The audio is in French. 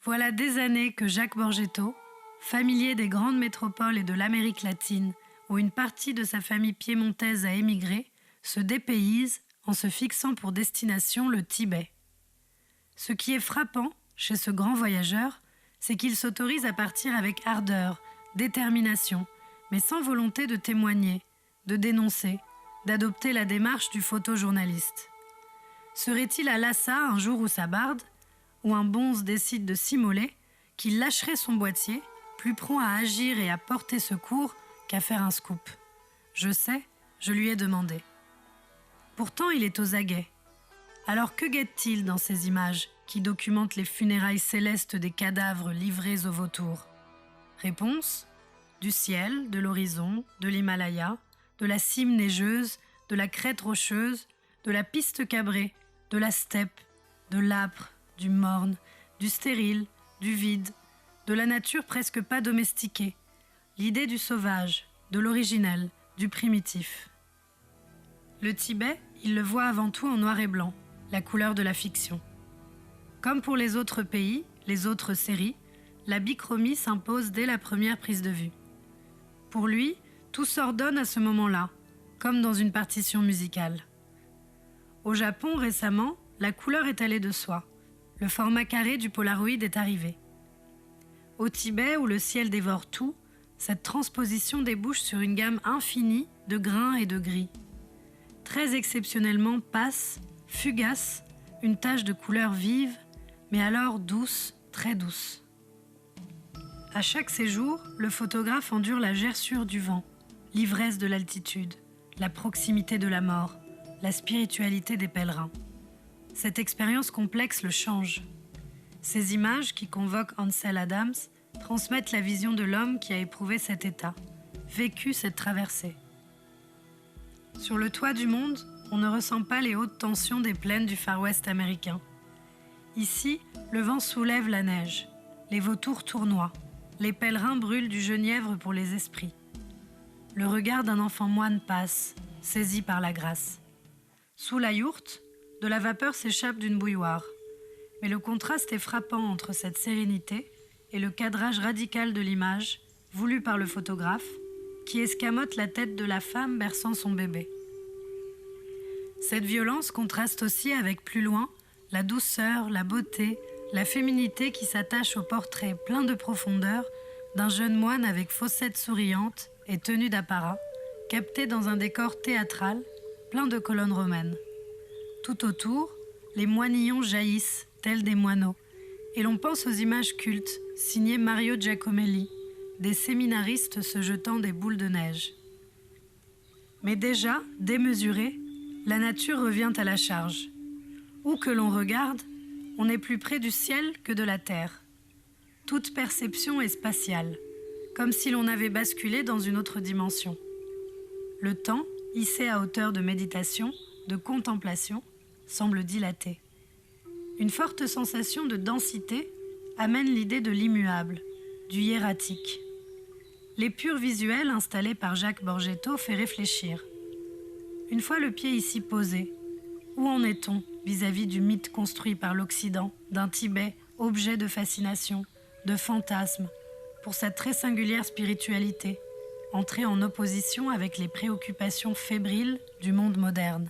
Voilà des années que Jacques Borgetto, familier des grandes métropoles et de l'Amérique latine, où une partie de sa famille piémontaise a émigré, se dépayse en se fixant pour destination le Tibet. Ce qui est frappant chez ce grand voyageur, c'est qu'il s'autorise à partir avec ardeur, détermination, mais sans volonté de témoigner, de dénoncer, d'adopter la démarche du photojournaliste. Serait-il à Lhasa un jour où ça barde, où un bonze décide de s'immoler, qu'il lâcherait son boîtier, plus prompt à agir et à porter secours qu'à faire un scoop? Je sais, je lui ai demandé. Pourtant, il est aux aguets. Alors que guette-t-il dans ces images qui documentent les funérailles célestes des cadavres livrés aux vautours? Réponse: du ciel, de l'horizon, de l'Himalaya, de la cime neigeuse, de la crête rocheuse, de la piste cabrée, de la steppe, de l'âpre, du morne, du stérile, du vide, de la nature presque pas domestiquée, l'idée du sauvage, de l'originel, du primitif. Le Tibet, il le voit avant tout en noir et blanc, la couleur de la fiction. Comme pour les autres pays, les autres séries, la bichromie s'impose dès la première prise de vue. Pour lui, tout s'ordonne à ce moment-là, comme dans une partition musicale. Au Japon, récemment, la couleur est allée de soi. Le format carré du Polaroid est arrivé. Au Tibet, où le ciel dévore tout, cette transposition débouche sur une gamme infinie de grains et de gris. Très exceptionnellement passe, fugace, une tache de couleur vive, mais alors douce, très douce. À chaque séjour, le photographe endure la gerçure du vent, l'ivresse de l'altitude, la proximité de la mort, la spiritualité des pèlerins. Cette expérience complexe le change. Ces images qui convoquent Ansel Adams transmettent la vision de l'homme qui a éprouvé cet état, vécu cette traversée. Sur le toit du monde, on ne ressent pas les hautes tensions des plaines du Far West américain. Ici, le vent soulève la neige, les vautours tournoient, les pèlerins brûlent du genièvre pour les esprits. Le regard d'un enfant moine passe, saisi par la grâce. Sous la yourte, de la vapeur s'échappe d'une bouilloire. Mais le contraste est frappant entre cette sérénité et le cadrage radical de l'image, voulu par le photographe, qui escamote la tête de la femme berçant son bébé. Cette violence contraste aussi avec plus loin la douceur, la beauté, la féminité qui s'attache au portrait plein de profondeur d'un jeune moine avec fossettes souriantes et tenue d'apparat, capté dans un décor théâtral plein de colonnes romaines. Tout autour, les moinillons jaillissent, tels des moineaux, et l'on pense aux images cultes, signées Mario Giacomelli, des séminaristes se jetant des boules de neige. Mais déjà, démesurée, la nature revient à la charge. Où que l'on regarde, on est plus près du ciel que de la terre. Toute perception est spatiale, comme si l'on avait basculé dans une autre dimension. Le temps, hissé à hauteur de méditation, de contemplation, semble dilaté. Une forte sensation de densité amène l'idée de l'immuable, du hiératique. L'épure visuelle installée par Jacques Borgetto fait réfléchir. Une fois le pied ici posé, où en est-on vis-à-vis du mythe construit par l'Occident d'un Tibet objet de fascination, de fantasme, pour sa très singulière spiritualité, entrée en opposition avec les préoccupations fébriles du monde moderne?